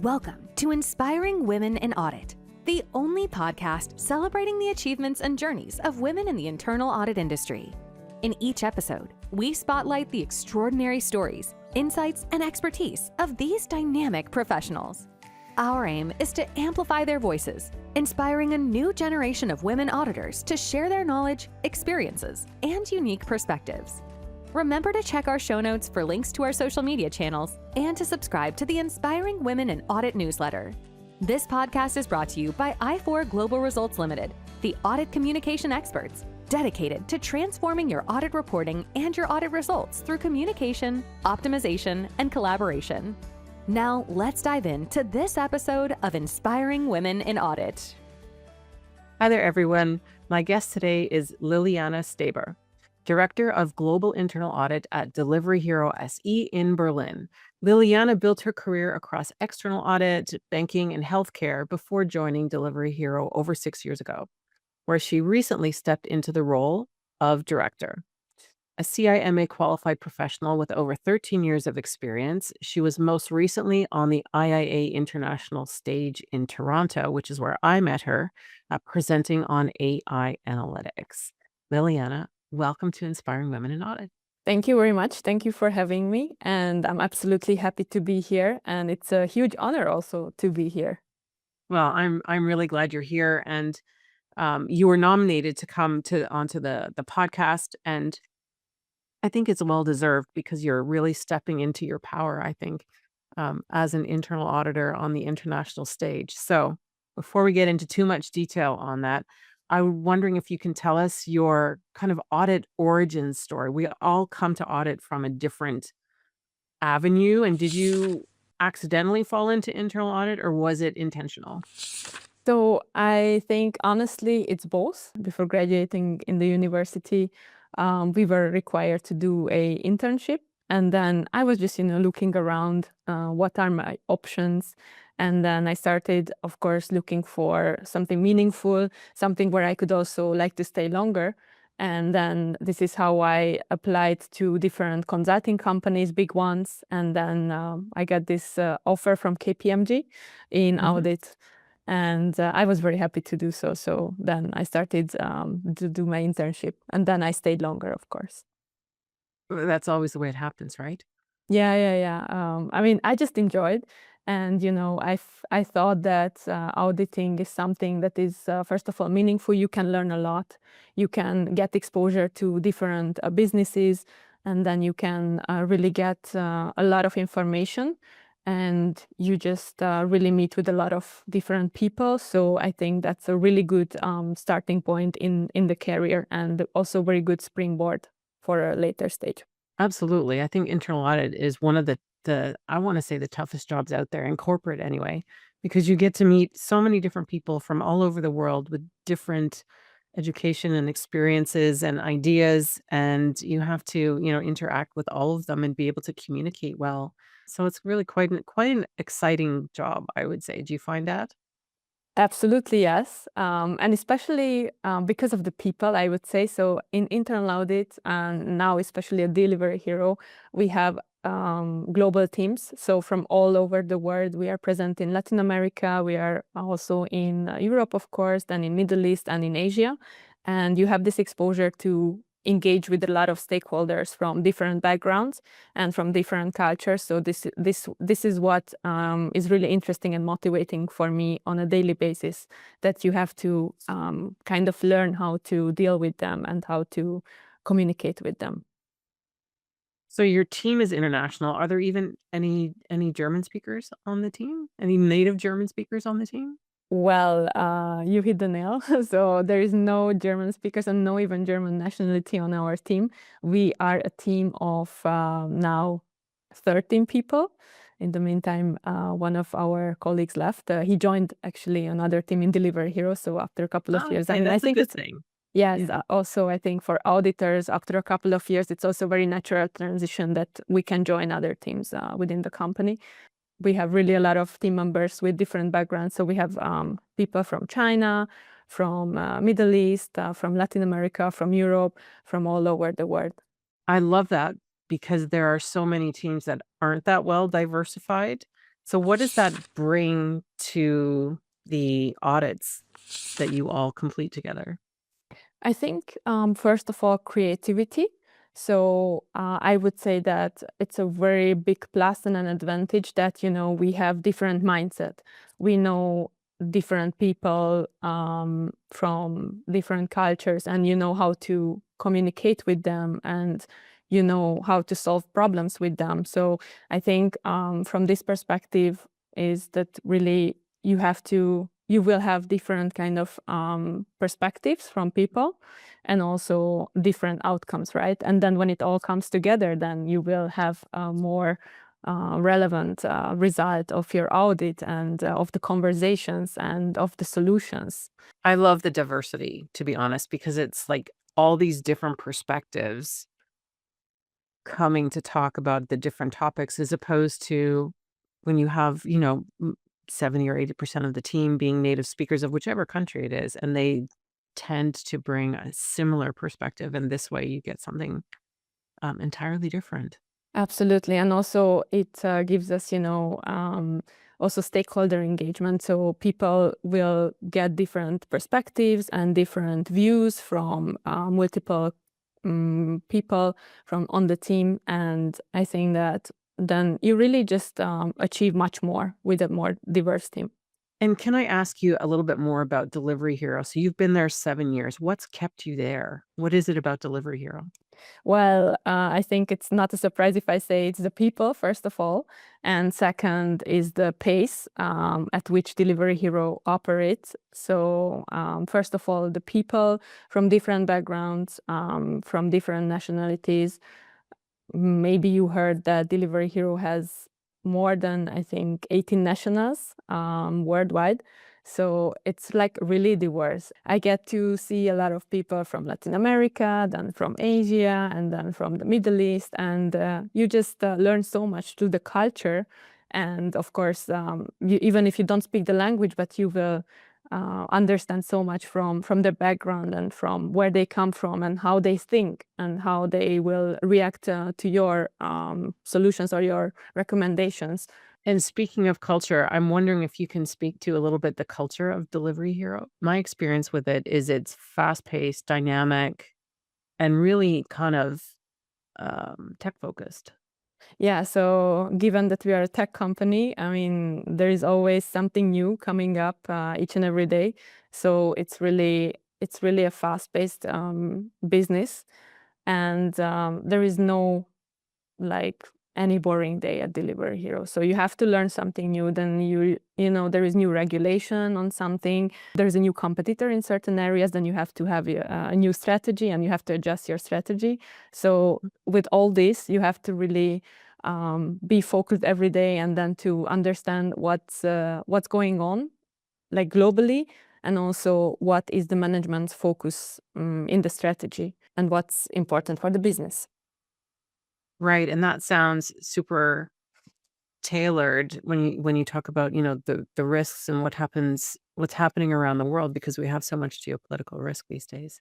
Welcome to Inspiring Women in Audit, the only podcast celebrating the achievements and journeys of women in the internal audit industry. In each episode, we spotlight the extraordinary stories, insights, and expertise of these dynamic professionals. Our aim is to amplify their voices, inspiring a new generation of women auditors to share their knowledge, experiences, and unique perspectives. Remember to check our show notes for links to our social media channels and to subscribe to the Inspiring Women in Audit newsletter. This podcast is brought to you by I4 Global Results Limited, the audit communication experts, dedicated to transforming your audit reporting and your audit results through communication, optimization, and collaboration. Now, let's dive into this episode of Inspiring Women in Audit. Hi there, everyone. My guest today is Liliana Staber, Director of Global Internal Audit at Delivery Hero SE in Berlin. Liliana built her career across external audit, banking, and healthcare before joining Delivery Hero over 6 years ago, where she recently stepped into the role of director. A CIMA qualified professional with over 13 years of experience, she was most recently on the IIA International stage in Toronto, which is where I met her, presenting on AI analytics. Liliana, welcome to Inspiring Women in Audit. Thank you very much. Thank you for having me. And I'm absolutely happy to be here. And it's a huge honor also to be here. Well, I'm really glad you're here, and you were nominated to come onto the podcast, and I think it's well deserved because you're really stepping into your power, I think, as an internal auditor on the international stage. So before we get into too much detail on that, I'm wondering if you can tell us your kind of audit origin story. We all come to audit from a different avenue. And did you accidentally fall into internal audit, or was it intentional? So I think honestly, it's both. Before graduating in the university, we were required to do a internship. And then I was just, looking around, what are my options? And then I started, of course, looking for something meaningful, something where I could also like to stay longer. And then this is how I applied to different consulting companies, big ones. And then I got this offer from KPMG in audit. And I was very happy to do so. So then I started to do my internship. And then I stayed longer, of course. That's always the way it happens, right? Yeah. I mean, I just enjoyed, and I thought that auditing is something that is first of all meaningful. You can learn a lot. You can get exposure to different businesses, and then you can really get a lot of information, and you just really meet with a lot of different people. So I think that's a really good starting point in the career, and also very good springboard for a later stage. Absolutely. I think internal audit is one of the I want to say the toughest jobs out there in corporate anyway, because you get to meet so many different people from all over the world with different education and experiences and ideas, and you have to, interact with all of them and be able to communicate well. So it's really quite an exciting job, I would say. Do you find that? Absolutely, yes. And especially because of the people, I would say. So in internal audit, and now especially at Delivery Hero, we have global teams. So from all over the world, we are present in Latin America. We are also in Europe, of course, then in Middle East and in Asia. And you have this exposure to engage with a lot of stakeholders from different backgrounds and from different cultures. So this is what is really interesting and motivating for me on a daily basis, that you have to kind of learn how to deal with them and how to communicate with them. So your team is international. Are there even any German speakers on the team? Any native German speakers on the team? Well, you hit the nail. So there is no German speakers and no even German nationality on our team. We are a team of now 13 people. In the meantime, one of our colleagues left. He joined actually another team in Delivery Hero. So after a couple of years, Okay, and I that's a think good it's thing. yes. Yeah. Also, I think for auditors, after a couple of years, it's also very natural transition that we can join other teams within the company. We have really a lot of team members with different backgrounds. So we have people from China, from Middle East, from Latin America, from Europe, from all over the world. I love that because there are so many teams that aren't that well diversified. So what does that bring to the audits that you all complete together? I think, first of all, creativity. So I would say that it's a very big plus and an advantage that, we have different mindset. We know different people from different cultures, and you know how to communicate with them, and you know how to solve problems with them. So I think from this perspective is that really you will have different kind of perspectives from people, and also different outcomes, right? And then when it all comes together, then you will have a more relevant result of your audit, and of the conversations, and of the solutions. I love the diversity, to be honest, because it's like all these different perspectives coming to talk about the different topics, as opposed to when you have, 70 or 80% of the team being native speakers of whichever country it is, and they tend to bring a similar perspective. And this way you get something entirely different. Absolutely. And also it gives us, also stakeholder engagement. So people will get different perspectives and different views from multiple people from on the team. And I think that then you really just achieve much more with a more diverse team. And can I ask you a little bit more about Delivery Hero? So you've been there 7 years. What's kept you there? What is it about Delivery Hero? Well, I think it's not a surprise if I say it's the people, first of all. And second is the pace at which Delivery Hero operates. So, first of all, the people from different backgrounds, from different nationalities. Maybe you heard that Delivery Hero has more than, I think, 18 nationals worldwide. So it's like really diverse. I get to see a lot of people from Latin America, then from Asia, and then from the Middle East. And you just learn so much through the culture. And of course, even if you don't speak the language, but you will understand so much from their background, and from where they come from, and how they think, and how they will react to your solutions or your recommendations. And speaking of culture, I'm wondering if you can speak to a little bit the culture of Delivery Hero. My experience with it is it's fast-paced, dynamic, and really kind of tech-focused. Yeah, so given that we are a tech company, I mean, there is always something new coming up each and every day. So it's really a fast-paced business, and there is no like any boring day at Delivery Hero. So you have to learn something new. Then there is new regulation on something. There is a new competitor in certain areas. Then you have to have a new strategy, and you have to adjust your strategy. So with all this, you have to really be focused every day, and then to understand what's going on, like globally, and also what is the management's focus in the strategy, and what's important for the business. Right, and that sounds super tailored when you talk about, the risks and what's happening around the world, because we have so much geopolitical risk these days.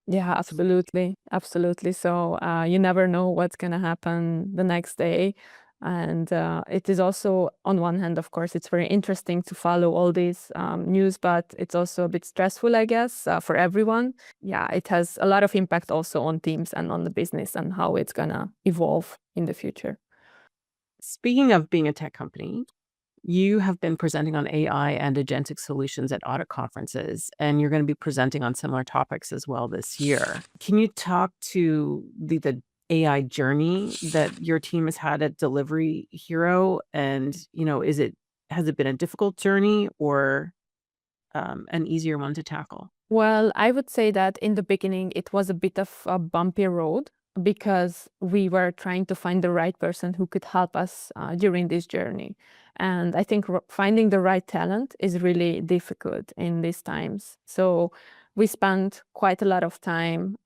Yeah, So absolutely. Absolutely. So you never know what's going to happen the next day. And it is also, on one hand, of course, it's very interesting to follow all these news, but it's also a bit stressful, I guess, for everyone. Yeah, it has a lot of impact also on teams and on the business, and how it's going to evolve in the future. speaking of being a tech company, you have been presenting on AI and agentic solutions at audit conferences, and you're going to be presenting on similar topics as well this year. Can you talk to the AI journey that your team has had at Delivery Hero? And, has it been a difficult journey, or an easier one to tackle? Well, I would say that in the beginning, it was a bit of a bumpy road, because we were trying to find the right person who could help us during this journey. And I think finding the right talent is really difficult in these times. So we spent quite a lot of time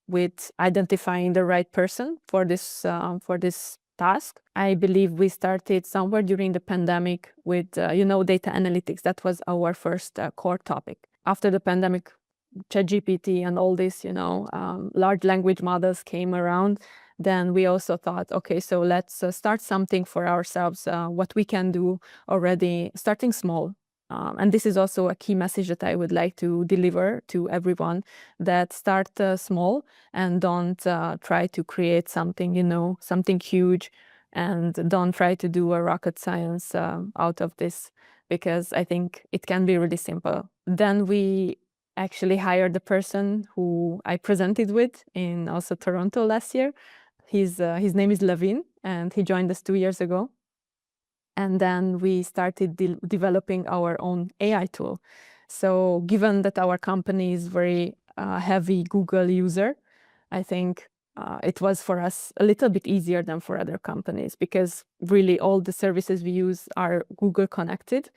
with identifying the right person for this task. I believe we started somewhere during the pandemic with, data analytics. That was our first core topic. After the pandemic, ChatGPT and all these, large language models came around. then we also thought, okay, so let's start something for ourselves, what we can do already, starting small. And this is also a key message that I would like to deliver to everyone, that start small and don't try to create something, something huge, and don't try to do a rocket science out of this, because I think it can be really simple. Then we actually hired the person who I presented with in also Toronto last year. His name is Levin, and he joined us 2 years ago. And then we started developing our own AI tool. So given that our company is very heavy Google user, I think it was for us a little bit easier than for other companies, because really all the services we use are Google connected.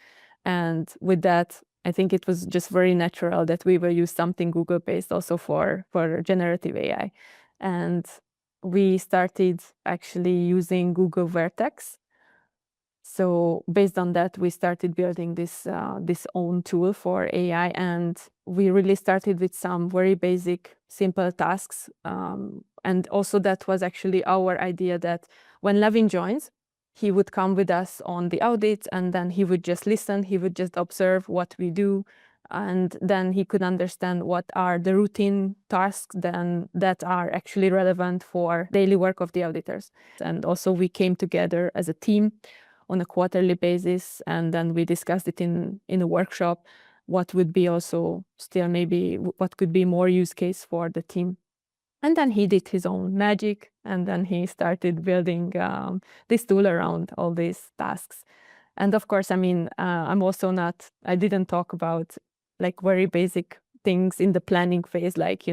And with that, I think it was just very natural that we will use something Google based also for generative AI. And we started actually using Google Vertex. So based on that, we started building this own tool for AI, and we really started with some very basic, simple tasks. And also that was actually our idea, that when Levin joins, he would come with us on the audit, and then he would just listen, he would just observe what we do, and then he could understand what are the routine tasks then that are actually relevant for daily work of the auditors. And also we came together as a team on a quarterly basis, and then we discussed it in a workshop, what would be also still maybe what could be more use case for the team. And then he did his own magic, and then he started building this tool around all these tasks. And of course, I mean, I didn't talk about like very basic things in the planning phase, like,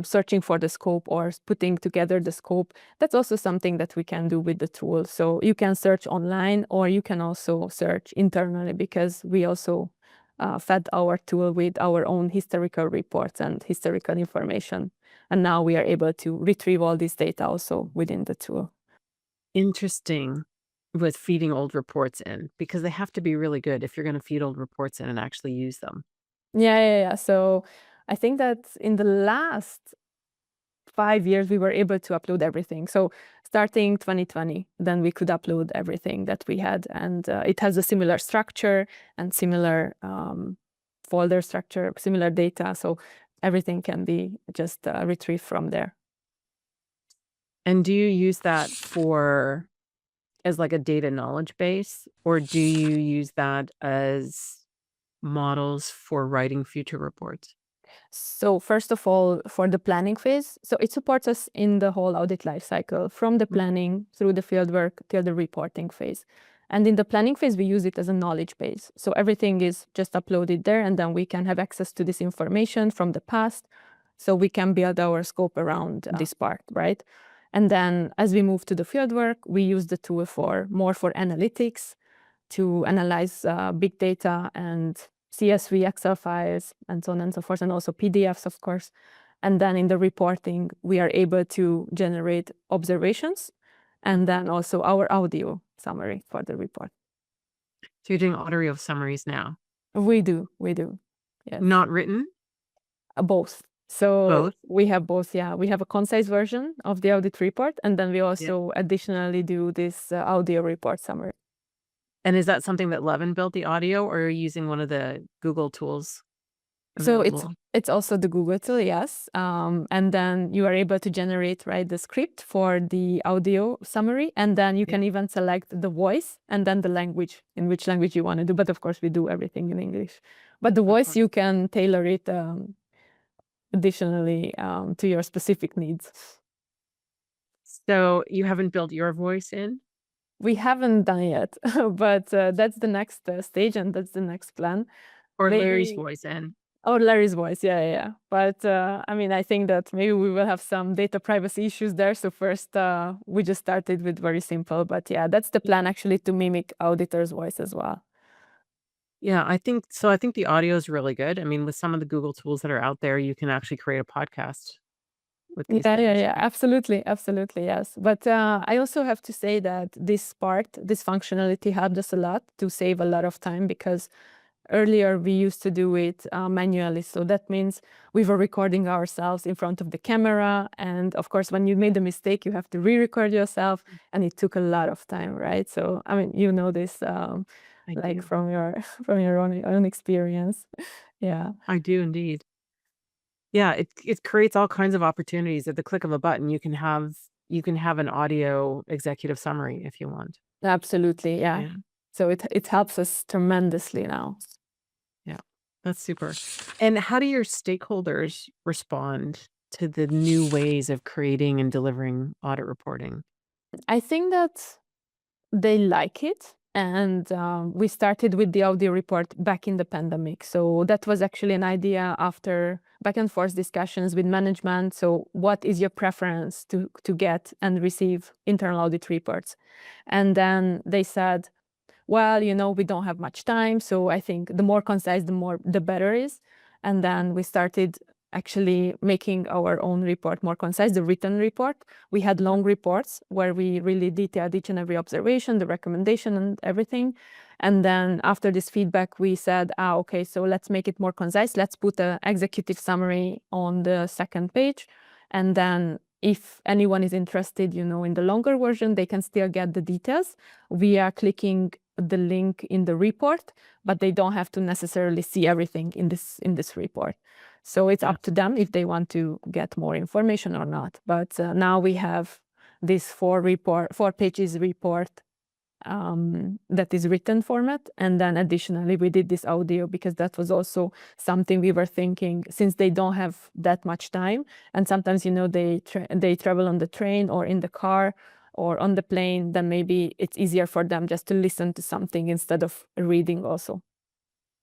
searching for the scope or putting together the scope. That's also something that we can do with the tool. So you can search online, or you can also search internally, because we also fed our tool with our own historical reports and historical information. And now we are able to retrieve all this data also within the tool. Interesting with feeding old reports in, because they have to be really good if you're going to feed old reports in and actually use them. Yeah. So I think that in the last 5 years, we were able to upload everything. So starting 2020, then we could upload everything that we had. And it has a similar structure and similar folder structure, similar data. So everything can be just retrieved from there. And do you use that as like a data knowledge base, or do you use that as models for writing future reports? So first of all, for the planning phase, so it supports us in the whole audit lifecycle, from the planning through the fieldwork till the reporting phase. And in the planning phase, we use it as a knowledge base. So everything is just uploaded there, and then we can have access to this information from the past. So we can build our scope around this part, right? And then as we move to the fieldwork, we use the tool more for analytics, to analyze big data and CSV, Excel files, and so on and so forth, and also PDFs, of course. And then in the reporting, we are able to generate observations, and then also our audio summary for the report. So you're doing audio summaries now? We do. Yes. Not written? Both. So Both? we have both, yeah. We have a concise version of the audit report, and then we also additionally do this audio report summary. And is that something that Levin built, the audio, or are you using one of the Google tools? So available? it's also the Google tool, yes. And then you are able to generate, right, the script for the audio summary, and then you can even select the voice and then the language, in which language you want to do. But of course, we do everything in English. But the voice, you can tailor it additionally to your specific needs. So you haven't built your voice in? We haven't done yet, but that's the next stage, and that's the next plan. Or Larry's voice in? Oh, Larry's voice, yeah. But I mean, I think that maybe we will have some data privacy issues there. So first, we just started with very simple. But yeah, that's the plan, actually, to mimic auditor's voice as well. Yeah, I think so. I think the audio is really good. I mean, with some of the Google tools that are out there, you can actually create a podcast with these things. Yeah, absolutely, yes. But I also have to say that this functionality helped us a lot to save a lot of time, because Earlier, we used to do it manually. So that means we were recording ourselves in front of the camera. And of course, when you made a mistake, you have to re-record yourself. And it took a lot of time, right? So, I mean, you know this I like do. from your from your own experience. Yeah. I do indeed. Yeah, it creates all kinds of opportunities. At the click of a button, you can have an audio executive summary if you want. Absolutely. Yeah. Yeah. So it helps us tremendously now. Yeah. That's super. And how do your stakeholders respond to the new ways of creating and delivering audit reporting? I think that they like it. And we started with the audio report back in the pandemic. So that was actually an idea after back and forth discussions with management. So what is your preference to get and receive internal audit reports? And then they said, well, we don't have much time. So I think the more concise, the better is. And then we started actually making our own report more concise, the written report. We had long reports where we really detailed each and every observation, the recommendation and everything. And then after this feedback, we said, okay, so let's make it more concise. Let's put an executive summary on the second page. And then if anyone is interested, in the longer version, they can still get the details via clicking the link in the report, but they don't have to necessarily see everything in this report. So it's up to them if they want to get more information or not. But now we have this 4 pages report that is written format. And then additionally, we did this audio because that was also something we were thinking, since they don't have that much time. And sometimes, they travel on the train or in the car or on the plane, then maybe it's easier for them just to listen to something instead of reading also.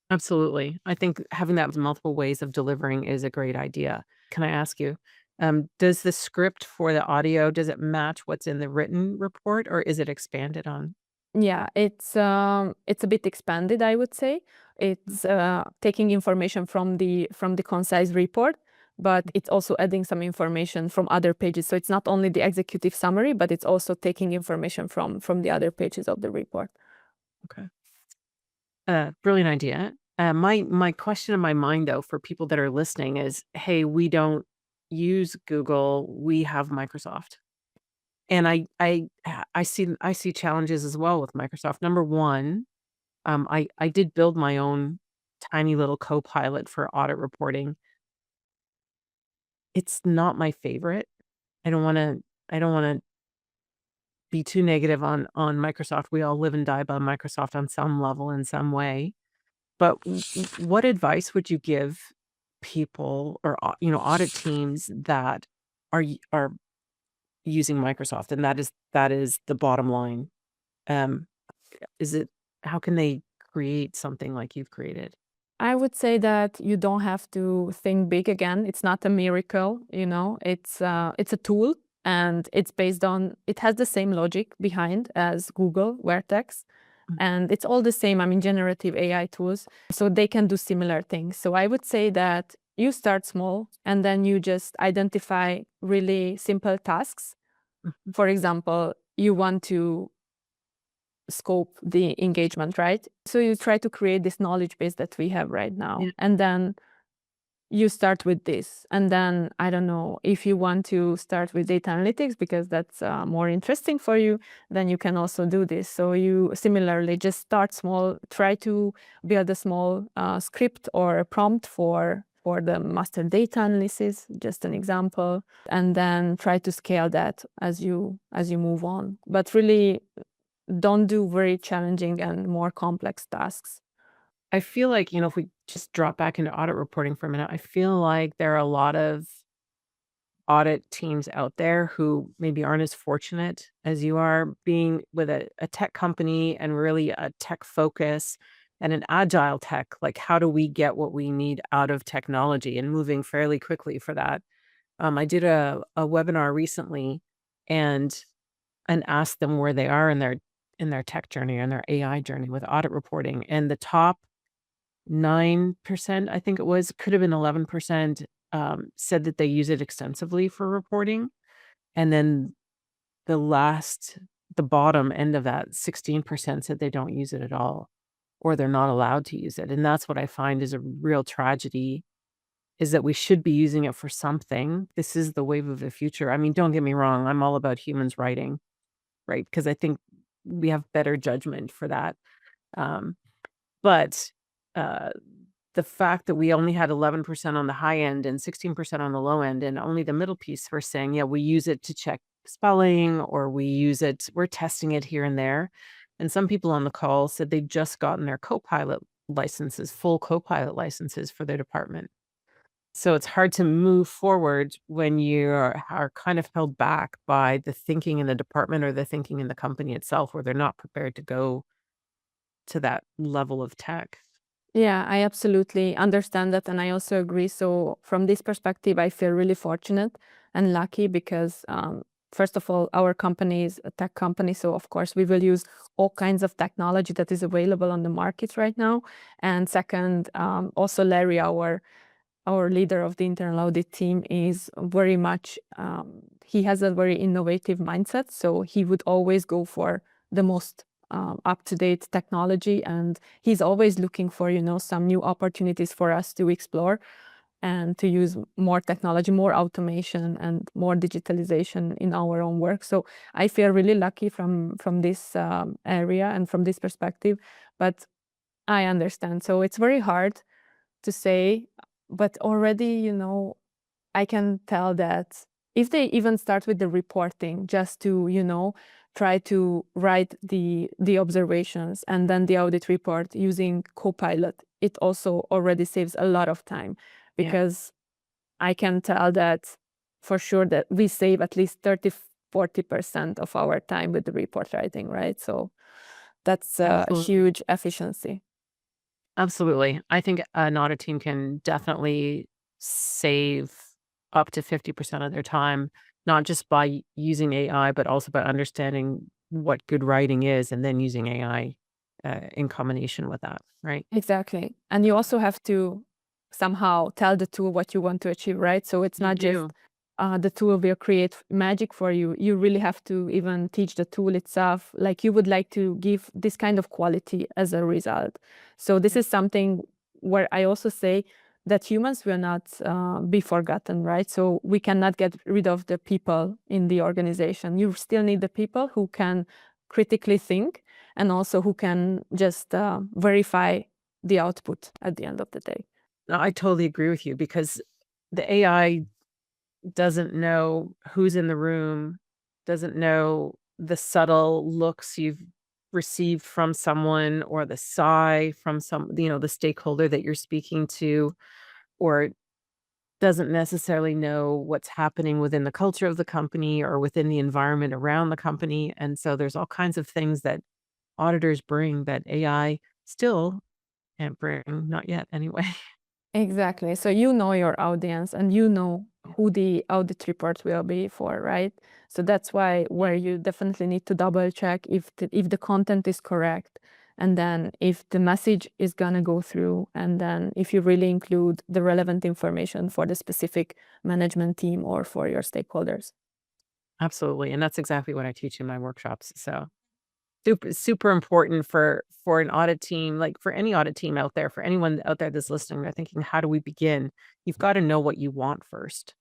Absolutely. I think having that multiple ways of delivering is a great idea. Can I ask you, does the script for the audio, does it match what's in the written report or is it expanded on? Yeah, it's a bit expanded, I would say. It's taking information from the concise report, but it's also adding some information from other pages. So it's not only the executive summary, but it's also taking information from the other pages of the report. Okay. Brilliant idea. My question in my mind though, for people that are listening is, hey, we don't use Google, we have Microsoft. And I see challenges as well with Microsoft. Number one, I did build my own tiny little co-pilot for audit reporting. It's not my favorite. I don't wanna be too negative on Microsoft. We all live and die by Microsoft on some level in some way. But what advice would you give people or audit teams that are using Microsoft, and that is the bottom line? Um, is it how can they create something like you've created? I would say that you don't have to think big again. It's not a miracle, It's a tool, and it has the same logic behind as Google Vertex, Mm. and it's all the same. I mean, generative AI tools, so they can do similar things. So I would say that you start small, and then you just identify really simple tasks. Mhm. For example, you want to scope the engagement, right? So you try to create this knowledge base that we have right now. Yeah. And then you start with this. And then, I don't know, if you want to start with data analytics because that's more interesting for you, then you can also do this. So you similarly just start small, try to build a small script or a prompt for the master data analysis, just an example, and then try to scale that as you move on. But really, don't do very challenging and more complex tasks. I feel like, if we just drop back into audit reporting for a minute, I feel like there are a lot of audit teams out there who maybe aren't as fortunate as you are being with a tech company and really a tech focus and an agile tech. Like, how do we get what we need out of technology and moving fairly quickly for that? I did a webinar recently and asked them where they are in their tech journey and their AI journey with audit reporting. And the top 9%, I think it was, could have been 11%, said that they use it extensively for reporting. And then the bottom end of that, 16% said they don't use it at all. or they're not allowed to use it. And that's what I find is a real tragedy, is that we should be using it for something. This is the wave of the future. I mean, don't get me wrong, I'm all about humans writing, right? Because I think we have better judgment for that. Um, but uh, the fact that we only had 11% on the high end and 16% on the low end, and only the middle piece we're saying, yeah, we use it to check spelling, or we're testing it here and there. And some people on the call said they'd just gotten their Copilot licenses, full Copilot licenses for their department. So it's hard to move forward when you are kind of held back by the thinking in the department or the thinking in the company itself, where they're not prepared to go to that level of tech. Yeah, I absolutely understand that, and I also agree. So from this perspective, I feel really fortunate and lucky because, first of all, our company is a tech company, so of course we will use all kinds of technology that is available on the market right now. And second, also Larry, our leader of the internal audit team, is very much, he has a very innovative mindset. So he would always go for the most up-to-date technology, and he's always looking for, some new opportunities for us to explore and to use more technology, more automation, and more digitalization in our own work. So I feel really lucky from this area and from this perspective, but I understand. So it's very hard to say, but already, I can tell that if they even start with the reporting, just to, try to write the observations and then the audit report using Copilot, it also already saves a lot of time, Yeah. because I can tell that for sure that we save at least 30-40% of our time with the report writing, right? So that's a Absolutely. huge efficiency. Absolutely. I think an audit team can definitely save up to 50% of their time, not just by using AI, but also by understanding what good writing is and then using AI in combination with that, right? Exactly. And you also have to somehow tell the tool what you want to achieve, right? So it's You not just do. the tool will create magic for you. You really have to even teach the tool itself, like you would like to give this kind of quality as a result. So this is something where I also say that humans will not be forgotten, right? So we cannot get rid of the people in the organization. You still need the people who can critically think and also who can just verify the output at the end of the day. No, I totally agree with you, because the AI doesn't know who's in the room, doesn't know the subtle looks you've received from someone, or the sigh from the stakeholder that you're speaking to, or doesn't necessarily know what's happening within the culture of the company or within the environment around the company. And so there's all kinds of things that auditors bring that AI still can't bring, not yet anyway. Exactly. So you know your audience and you know who the audit report will be for, right? So that's where you definitely need to double check if the content is correct, and then if the message is gonna go through, and then if you really include the relevant information for the specific management team or for your stakeholders. Absolutely. And that's exactly what I teach in my workshops. So super important for an audit team, like for any audit team out there, for anyone out there that's listening, they're thinking, how do we begin? You've got to know what you want first,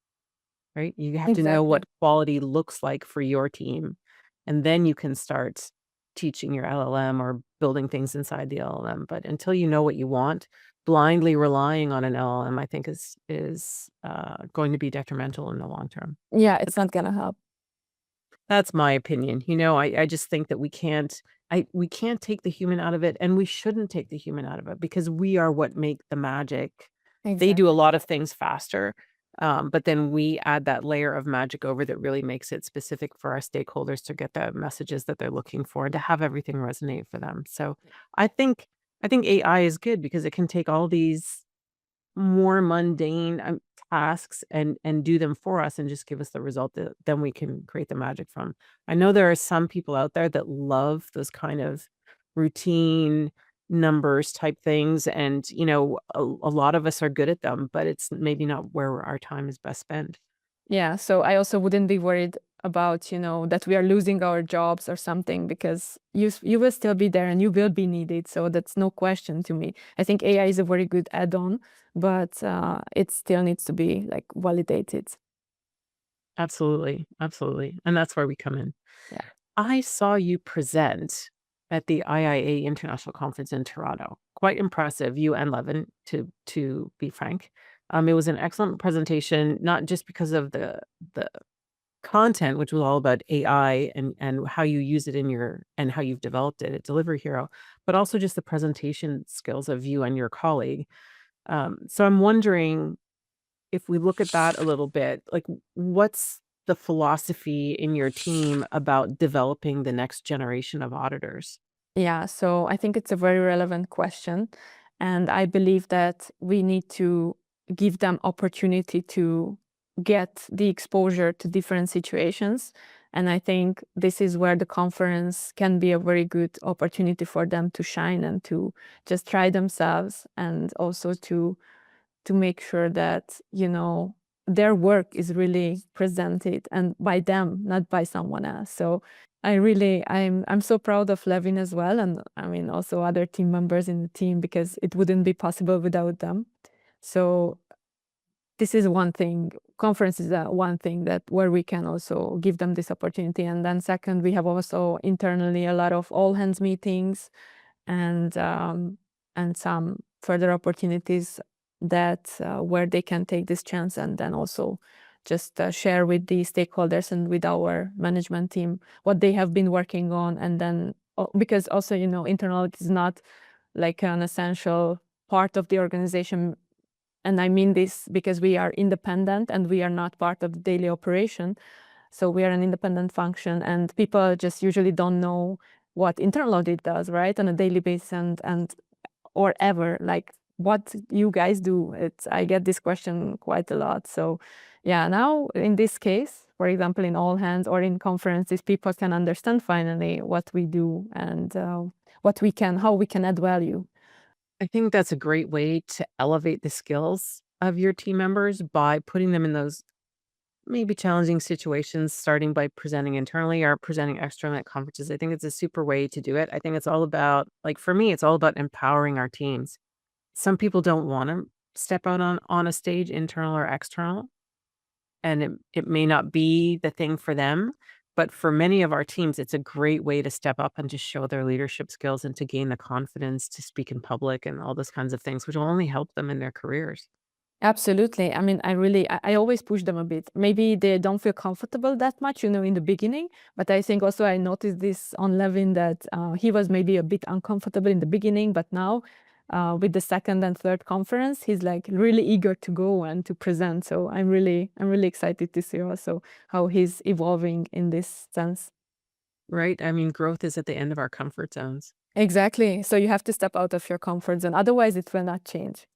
right? You have to know Exactly. what quality looks like for your team. And then you can start teaching your LLM or building things inside the LLM. But until you know what you want, blindly relying on an LLM, I think is going to be detrimental in the long term. Yeah, it's not gonna help. That's my opinion. I just think that we can't take the human out of it, and we shouldn't take the human out of it, because we are what make the magic. They do a Exactly. lot of things faster, but then we add that layer of magic over that really makes it specific for our stakeholders to get the messages that they're looking for and to have everything resonate for them. So I think I think AI is good because it can take all these more mundane tasks and do them for us and just give us the result that then we can create the magic from. I know there are some people out there that love those kind of routine numbers type things, and a lot of us are good at them, but it's maybe not where our time is best spent. Yeah, so I also wouldn't be worried about, that we are losing our jobs or something, because you will still be there and you will be needed. So that's no question to me. I think AI is a very good add-on, but it still needs to be like validated. Absolutely. Absolutely. And that's where we come in. Yeah. I saw you present at the IIA International Conference in Toronto. Quite impressive, you and Levin, to be frank. It was an excellent presentation, not just because of the content, which was all about AI and how you use it and how you've developed it at Delivery Hero, but also just the presentation skills of you and your colleague. So I'm wondering, if we look at that a little bit, like, what's the philosophy in your team about developing the next generation of auditors? Yeah, so I think it's a very relevant question. And I believe that we need to give them opportunity to get the exposure to different situations. And I think this is where the conference can be a very good opportunity for them to shine and to just try themselves, and also to make sure that, their work is really presented and by them, not by someone else. So I'm so proud of Levin as well, and I mean also other team members in the team, because it wouldn't be possible without them. So this is one thing. Conference is one thing that where we can also give them this opportunity. And then second, we have also internally a lot of all hands meetings and some further opportunities that where they can take this chance, and then also just share with the stakeholders and with our management team what they have been working on. And then because also, internal audit is not like an essential part of the organization. And I mean this because we are independent and we are not part of the daily operation. So we are an independent function, and people just usually don't know what internal audit does, right, on a daily basis, and or ever, like, what you guys do. I get this question quite a lot. So yeah, now in this case, for example, in all hands or in conferences, people can understand finally what we do and how we can add value. I think that's a great way to elevate the skills of your team members by putting them in those maybe challenging situations, starting by presenting internally or presenting externally at conferences. I think it's a super way to do it. I think it's all about, like, for me, it's all about empowering our teams. Some people don't want to step out on a stage, internal or external, and it may not be the thing for them. But for many of our teams, it's a great way to step up and to show their leadership skills and to gain the confidence to speak in public and all those kinds of things, which will only help them in their careers. Absolutely. I mean, I always push them a bit. Maybe they don't feel comfortable that much, in the beginning. But I think also I noticed this on Levin, that he was maybe a bit uncomfortable in the beginning, but now with the second and third conference, he's like really eager to go and to present. So I'm really excited to see also how he's evolving in this sense. Right? I mean, growth is at the end of our comfort zones. Exactly. So you have to step out of your comfort zone. Otherwise, it will not change.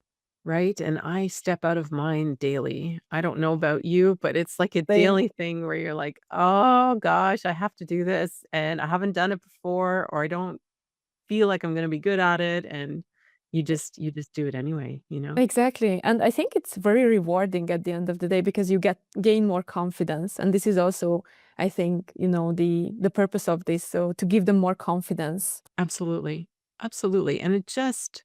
Right? And I step out of mine daily. I don't know about you, but it's like a Same. daily thing where you're like, "Oh gosh, I have to do this, and I haven't done it before, or I don't feel like I'm gonna be good at it," and you just do it anyway, you know? Exactly. And I think it's very rewarding at the end of the day, because you gain more confidence. And this is also, I think, the purpose of this. So to give them more confidence. Absolutely. Absolutely, and it just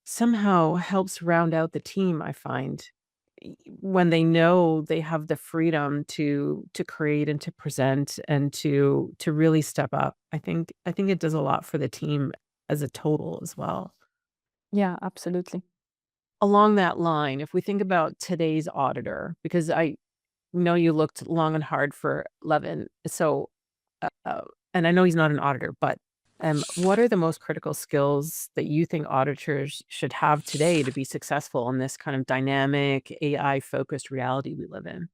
somehow helps round out the team, I find, when they know they have the freedom to create and to present and to really step up. I think it does a lot for the team as a total as well. Yeah, absolutely. Along that line, if we think about today's auditor, because I know you looked long and hard for Levin, so and I know he's not an auditor, but what are the most critical skills that you think auditors should have today to be successful in this kind of dynamic, AI-focused reality we live in?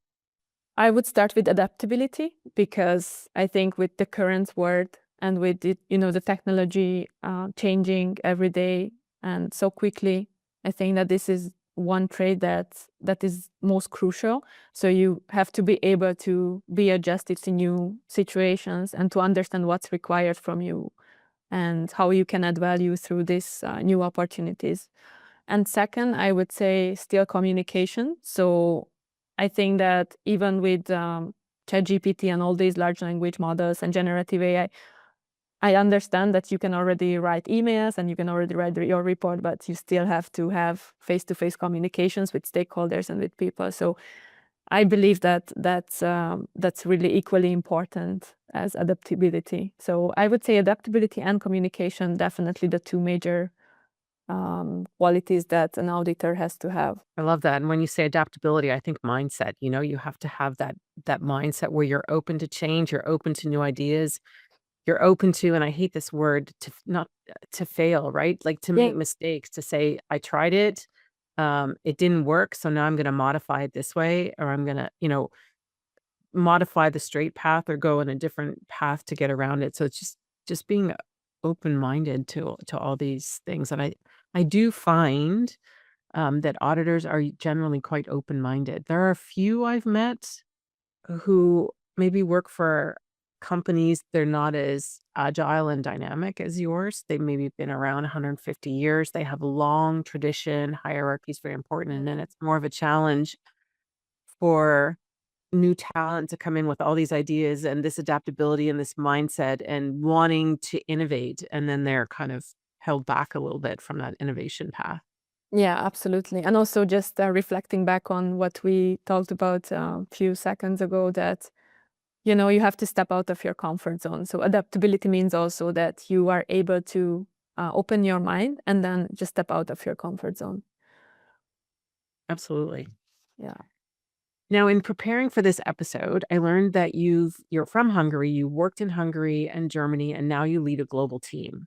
I would start with adaptability, because I think with the current world and with it, the technology changing every day and so quickly, I think that this is one trait that is most crucial. So you have to be able to be adjusted to new situations and to understand what's required from you and how you can add value through these new opportunities. And second, I would say still communication. So I think that even with ChatGPT and all these large language models and generative AI, I understand that you can already write emails and you can already write your report, but you still have to have face-to-face communications with stakeholders and with people. So I believe that that's really equally important as adaptability. So I would say adaptability and communication, definitely the two major qualities that an auditor has to have. I love that. And when you say adaptability, I think mindset. You have to have that mindset where you're open to change, you're open to new ideas, you're open to, and I hate this word, not to fail, right? Like to Yeah, make mistakes, to say, I tried it, it didn't work, so now I'm going to modify it this way, or I'm going to, modify the straight path or go in a different path to get around it. So it's just being open-minded to all these things. And I do find that auditors are generally quite open-minded. There are a few I've met who maybe work for companies, they're not as agile and dynamic as yours. They maybe been around 150 years. They have a long tradition. Hierarchy is very important. And then it's more of a challenge for new talent to come in with all these ideas and this adaptability and this mindset and wanting to innovate. And then they're kind of held back a little bit from that innovation path. yeah, absolutely. And also just reflecting back on what we talked about a few seconds ago, that you have to step out of your comfort zone. So adaptability means also that you are able to open your mind and then just step out of your comfort zone. Absolutely. Yeah. Now, in preparing for this episode, I learned that you're from Hungary, you worked in Hungary and Germany, and now you lead a global team.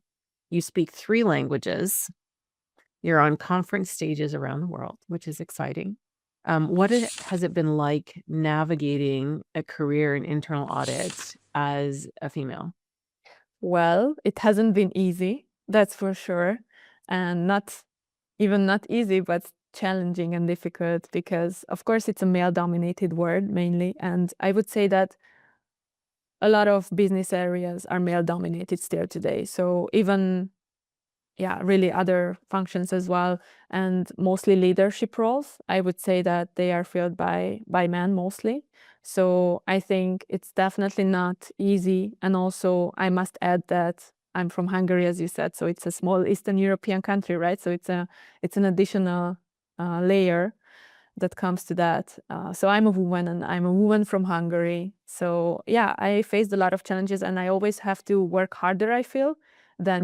You speak 3 languages. You're on conference stages around the world, which is exciting. Has it been like navigating a career in internal audit as a female? Well, it hasn't been easy, that's for sure. And not easy, but challenging and difficult because, of course, it's a male-dominated world mainly. And I would say that a lot of business areas are male-dominated still today. So even, yeah, really other functions as well, and mostly leadership roles, I would say that they are filled by men mostly. So I think it's definitely not easy. And also, I must add that I'm from Hungary, as you said, so it's a small Eastern European country, right? So it's an additional layer that comes to that. So I'm a woman and I'm a woman from Hungary. So yeah, I faced a lot of challenges and I always have to work harder, I feel, than,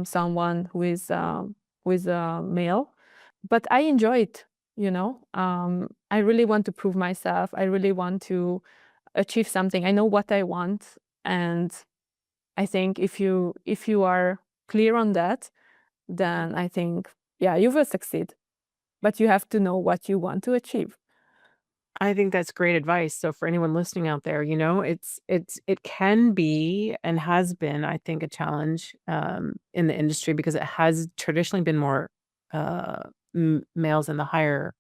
someone who is a male. But I enjoy it. I really want to prove myself. I really want to achieve something. I know what I want. And I think if you are clear on that, then I think, yeah, you will succeed. But you have to know what you want to achieve. I think that's great advice. So for anyone listening out there, it can be and has been, I think, a challenge in the industry because it has traditionally been more males in the higher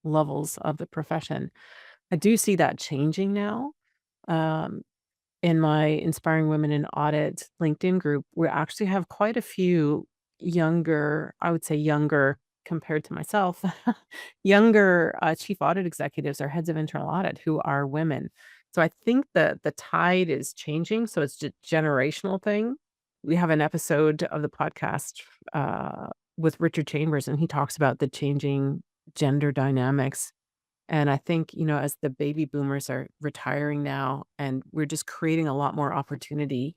levels of the profession. I do see that changing now. Um, in my Inspiring Women in Audit LinkedIn group, we actually have quite a few younger, I would say younger compared to myself, younger chief audit executives or heads of internal audit who are women. So I think that the tide is changing. So it's a generational thing. We have an episode of the podcast with Richard Chambers, and he talks about the changing gender dynamics. And I think, as the baby boomers are retiring now, and we're just creating a lot more opportunity.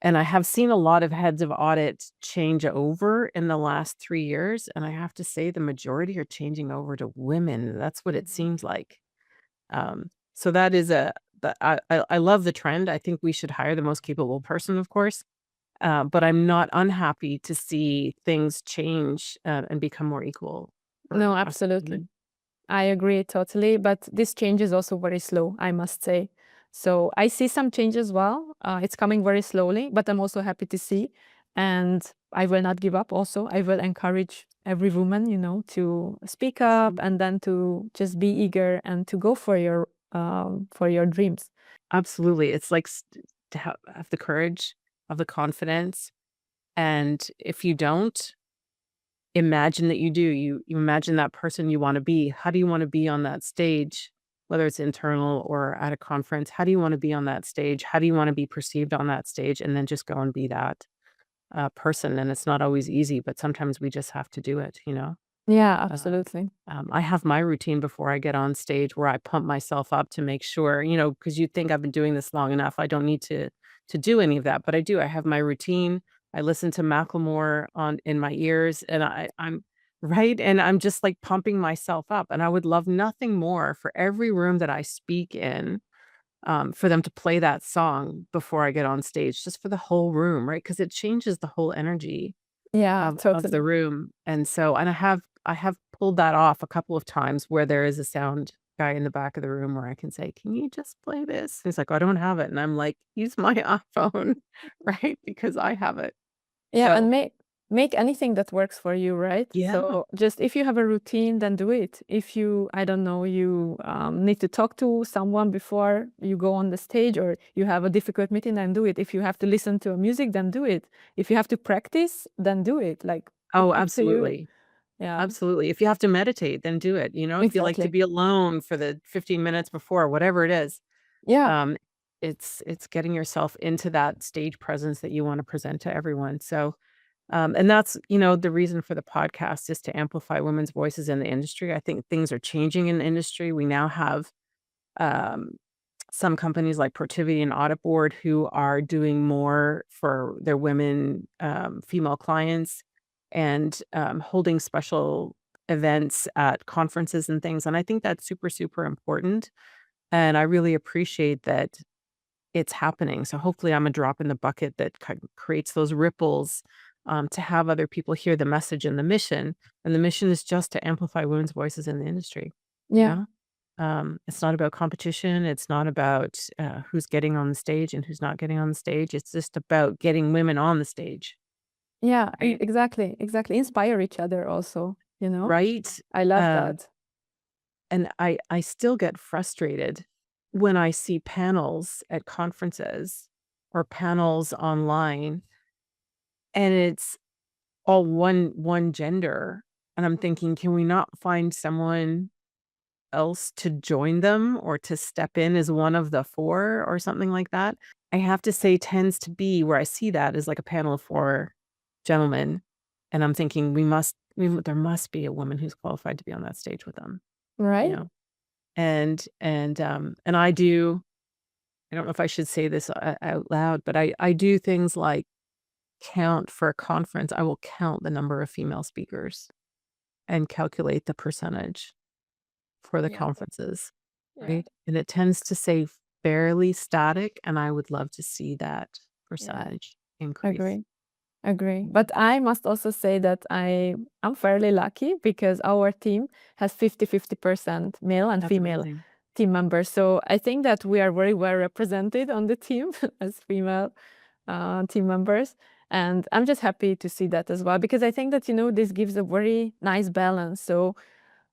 And I have seen a lot of heads of audit change over in the last 3 years. And I have to say the majority are changing over to women. That's what it seems like. So that is I love the trend. I think we should hire the most capable person, of course. But I'm not unhappy to see things change and become more equal for No, us absolutely. women. I agree totally, but this change is also very slow, I must say. So I see some change as well. It's coming very slowly, but I'm also happy to see. And I will not give up also. I will encourage every woman, to speak up and then to just be eager and to go for your dreams. Absolutely. It's like to have the courage, have the confidence. And if you don't, imagine that you do. You imagine that person you want to be. How do you want to be on that stage whether it's internal or at a conference. How do you want to be on that stage? How do you want to be perceived on that stage? And then just go and be that person. And it's not always easy, but sometimes we just have to do it, you know? Yeah, Uh, absolutely. I have my routine before I get on stage where I pump myself up to make sure, because you think I've been doing this long enough. I don't need to do any of that, but I do. I have my routine. I listen to Macklemore on in my ears, and I'm right, and I'm just like pumping myself up. And I would love nothing more for every room that I speak in, for them to play that song before I get on stage, just for the whole room, right? Because it changes the whole energy Yeah, of the totally. room, and so and I have pulled that off a couple of times where there is a sound guy in the back of the room where I can say, "Can you just play this?" He's like, "I don't have it," and I'm like, "Use my iPhone," right? Because I have it. Yeah, and So make anything that works for you, right? yeah. So just if you have a routine, then do it. If you, I don't know, you need to talk to someone before you go on the stage, or you have a difficult meeting, then do it. If you have to listen to a music, then do it. If you have to practice, then do it. Like it's Oh, up to you. absolutely. Yeah, Absolutely. If you have to meditate, then do it, if you like to exactly. be alone for the 15 minutes before, whatever it is, Yeah, um, it's getting yourself into that stage presence that you wanna present to everyone. So, and that's, the reason for the podcast is to amplify women's voices in the industry. I think things are changing in the industry. We now have um, some companies like Protiviti and Audit Board who are doing more for their women, female clients, and holding special events at conferences and things. And I think that's super, super important. And I really appreciate that it's happening. So hopefully I'm a drop in the bucket that creates those ripples, to have other people hear the message and the mission. And the mission is just to amplify women's voices in the industry. yeah, Yeah. It's not about competition. It's not about who's getting on the stage and who's not getting on the stage. It's just about getting women on the stage. yeah, Right. exactly, exactly. Inspire each other also, you know? Right. I love Um, that. and I still get frustrated when I see panels at conferences or panels online, and it's all one gender. And I'm thinking, can we not find someone else to join them or to step in as one of the 4 or something like that? I have to say tends to be where I see that is like a panel of 4 gentlemen, and I'm thinking there must be a woman who's qualified to be on that stage with them, you Right? know? And I don't know if I should say this out loud, but I do things like count for a conference. I will count the number of female speakers and calculate the percentage for the Yeah, conferences, yeah, right? And it tends to stay fairly static, and I would love to see that yeah. percentage increase. Agree. Agree. But I must also say that I'm fairly lucky because our team has 50-50% male and That's female amazing. team members. So I think that we are very well represented on the team as female team members. And I'm just happy to see that as well, because I think that, this gives a very nice balance. So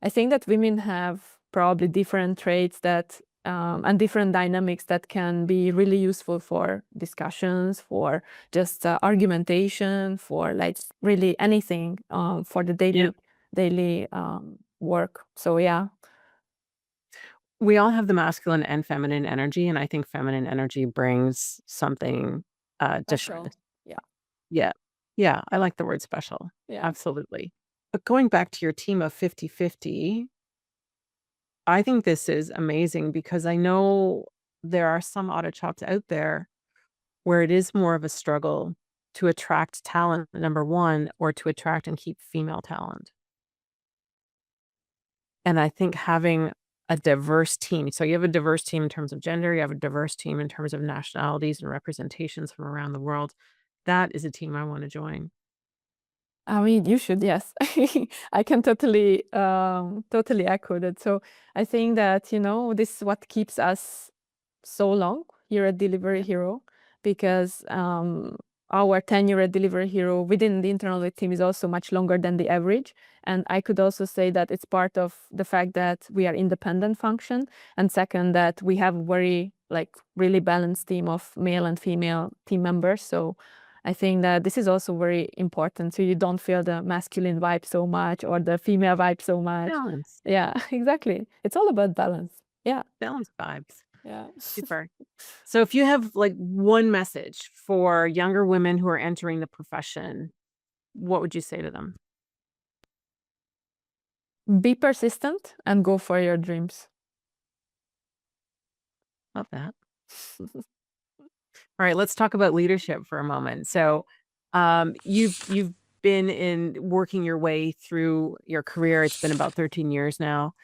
I think that women have probably different traits that and different dynamics that can be really useful for discussions, for just argumentation, for like really anything for the Yeah. daily work. So yeah, We all have the masculine and feminine energy, and I think feminine energy brings something different. special. Yeah, Yeah. Yeah, I like the word special. yeah. Absolutely. But going back to your team of 50-50, I think this is amazing because I know there are some audit shops out there where it is more of a struggle to attract talent, number 1, or to attract and keep female talent. And I think having a diverse team, so you have a diverse team in terms of gender, you have a diverse team in terms of nationalities and representations from around the world. That is a team I want to join. I mean, you should, yes. I can totally echo that. So I think that, this is what keeps us so long here at Delivery Yeah. Hero, because our tenure at Delivery Hero within the internal audit team is also much longer than the average. And I could also say that it's part of the fact that we are independent function, and second, that we have a very really balanced team of male and female team members. So I think that this is also very important, so you don't feel the masculine vibe so much or the female vibe so much. Balance. Yeah, exactly. It's all about balance. Yeah. Balance vibes. Yeah. Super. So if you have like one message for younger women who are entering the profession, what would you say to them? Be persistent and go for your dreams. Love that. All right, let's talk about leadership for a moment. So, you've been in working your way through your career. It's been about 13 years now.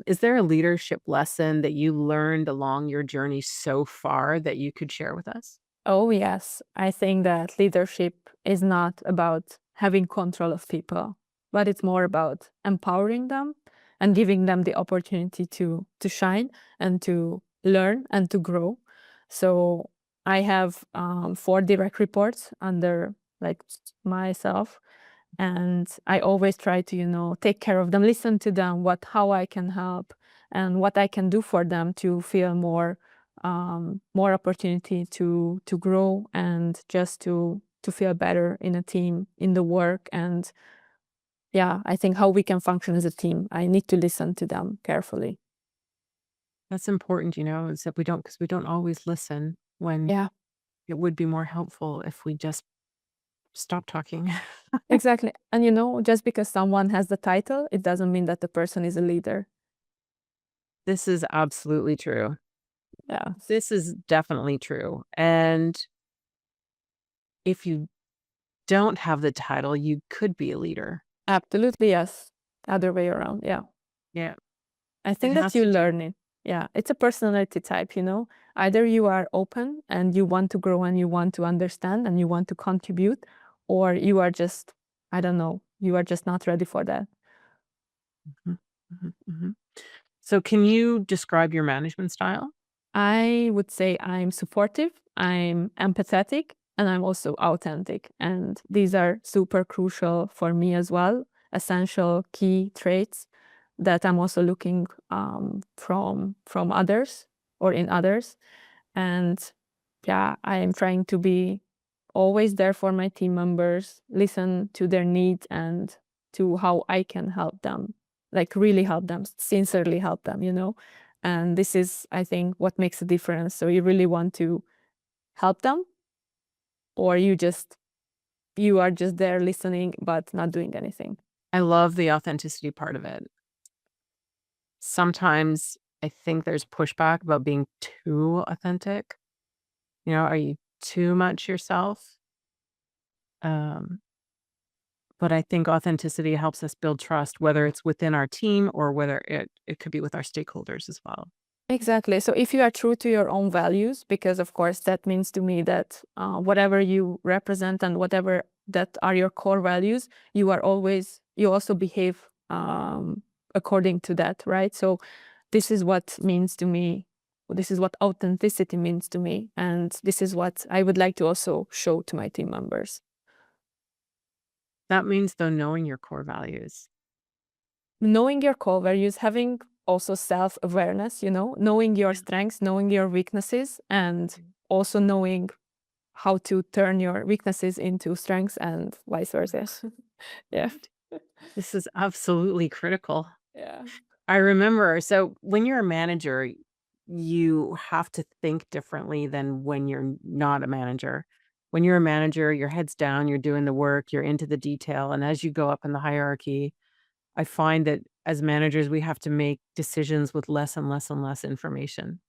Is there a leadership lesson that you learned along your journey so far that you could share with us? Oh, yes. I think that leadership is not about having control of people, but it's more about empowering them and giving them the opportunity to shine and to learn and to grow. So I have 4 direct reports under like myself, and I always try to, take care of them, listen to them, how I can help and what I can do for them to feel more opportunity to grow and just to feel better in a team, in the work. And yeah, I think how we can function as a team, I need to listen to them carefully. That's important, is that because we don't always listen when Yeah, it would be more helpful if we just stop talking. exactly. And just because someone has the title, it doesn't mean that the person is a leader. This is absolutely true. Yeah, This is definitely true. And if you don't have the title, you could be a leader. absolutely. Yes. Other way around. Yeah. Yeah. I It think that has you to do. learn it. Yeah, it's a personality type. Either you are open and you want to grow and you want to understand and you want to contribute, or you are just, I don't know, you are just not ready for that. Mhm, mhm, mhm. So can you describe your management style? I would say I'm supportive, I'm empathetic, and I'm also authentic. And these are super crucial for me as well, essential key traits that I'm also looking from others or in others. And yeah, I am trying to be always there for my team members, listen to their needs and to how I can help them, like really help them, sincerely help them. And this is, I think, what makes a difference. So you really want to help them, or you are just there listening but not doing anything. I love the authenticity part of it. Sometimes I think there's pushback about being too authentic. Are you too much yourself? Um, but I think authenticity helps us build trust, whether it's within our team or whether it could be with our stakeholders as well. Exactly. So if you are true to your own values, because of course that means to me that whatever you represent and whatever that are your core values, you also behave according to that, right? So this is what means to me. This is what authenticity means to me, and this is what I would like to also show to my team members. That means, though, knowing your core values. Knowing your core values, having also self-awareness, knowing your Yeah. strengths, knowing your weaknesses, and also knowing how to turn your weaknesses into strengths and vice versa. Yeah. Right. This is absolutely critical. Yeah. I remember, so when you're a manager, you have to think differently than when you're not a manager. When you're a manager, your head's down, you're doing the work, you're into the detail. And as you go up in the hierarchy, I find that as managers, we have to make decisions with less and less and less information.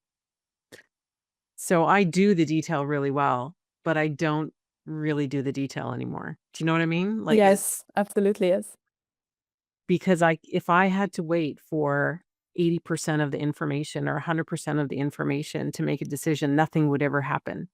So I do the detail really well, but I don't really do the detail anymore. Do you know what I mean? Like Yes, absolutely. Yes. because if I had to wait for 80% of the information or 100% of the information to make a decision, nothing would ever happen.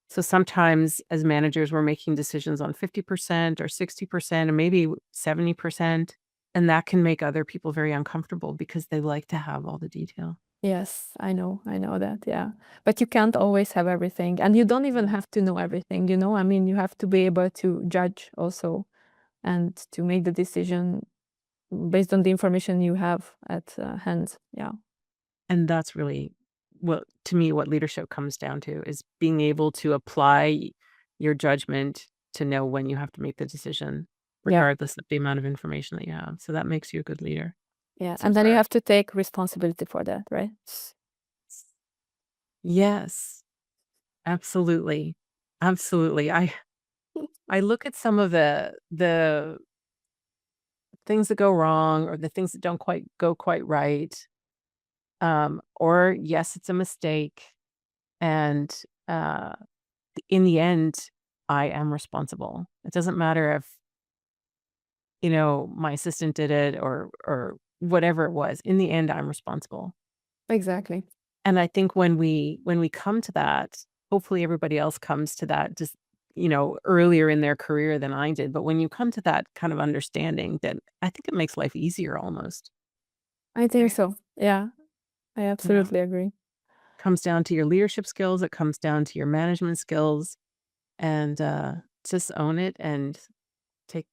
So sometimes as managers, we're making decisions on 50% or 60% and maybe 70%. And that can make other people very uncomfortable because they like to have all the detail. Yes, I know. I know that. Yeah. But you can't always have everything. And you don't even have to know everything. I mean, you have to be able to judge also and to make the decision based on the information you have at hand. Yeah. And that's really to me, what leadership comes down to is being able to apply your judgment to know when you have to make the decision, Yeah. regardless of the amount of information that you have. So that makes you a good leader. Yeah. And then you Super. have to take responsibility for that, right? Yes, absolutely. Absolutely. I look at some of the things that go wrong or the things that don't quite go quite right. Or yes, it's a mistake. And uh, in the end, I am responsible. It doesn't matter if, my assistant did it or whatever it was. In the end, I'm responsible. Exactly. And I think when we come to that, hopefully everybody else comes to that just, earlier in their career than I did. But when you come to that kind of understanding, then I think it makes life easier almost. I think so. Yeah, I Yeah. absolutely agree. Comes down to your leadership skills, it comes down to your management skills, and just own it and take,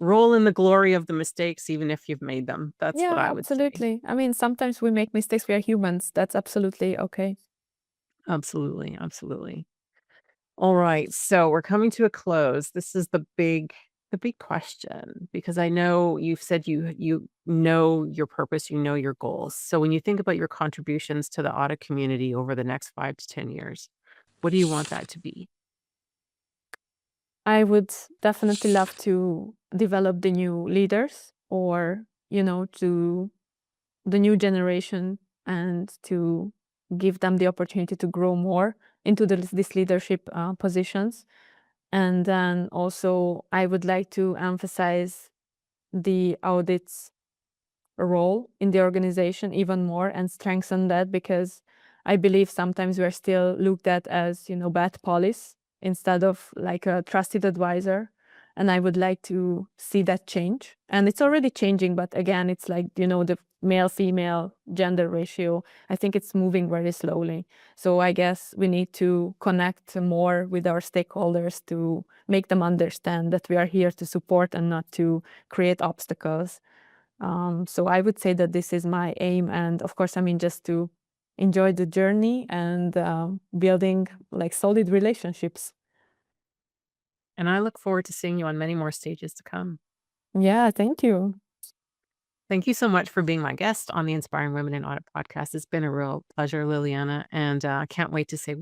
roll in the glory of the mistakes, even if you've made them. That's what Yeah, I would say. absolutely. I mean, sometimes we make mistakes. We are humans. That's absolutely okay. Absolutely. Absolutely. All right. So we're coming to a close. This is the big question, because I know you've said you know your purpose, you know your goals. So when you think about your contributions to the audit community over the next 5 to 10 years, what do you want that to be? I would definitely love to develop the new leaders or, to the new generation and to give them the opportunity to grow more into these leadership positions. And then also, I would like to emphasize the audits role in the organization even more and strengthen that, because I believe sometimes we are still looked at as, bad police instead of like a trusted advisor. And I would like to see that change. And it's already changing, but again, it's like, the male-female gender ratio, I think it's moving very slowly. So I guess we need to connect more with our stakeholders to make them understand that we are here to support and not to create obstacles. So I would say that this is my aim. And of course, I mean, just to enjoy the journey and building like solid relationships. And I look forward to seeing you on many more stages to come. Yeah, thank you. Thank you so much for being my guest on the Inspiring Women in Audit podcast. It's been a real pleasure, Liliana, and I can't wait to see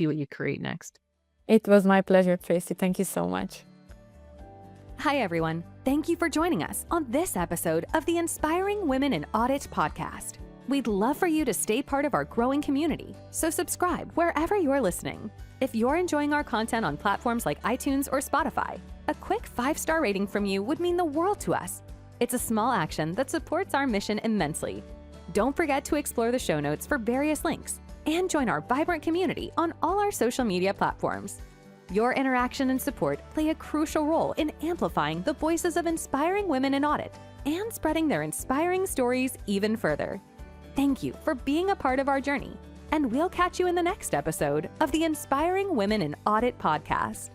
what you create next. It was my pleasure, Tracy. Thank you so much. Hi, everyone. Thank you for joining us on this episode of the Inspiring Women in Audit podcast. We'd love for you to stay part of our growing community, so subscribe wherever you're listening. If you're enjoying our content on platforms like iTunes or Spotify, a quick 5-star rating from you would mean the world to us. It's a small action that supports our mission immensely. Don't forget to explore the show notes for various links and join our vibrant community on all our social media platforms. Your interaction and support play a crucial role in amplifying the voices of inspiring women in audit and spreading their inspiring stories even further. Thank you for being a part of our journey, and we'll catch you in the next episode of the Inspiring Women in Audit podcast.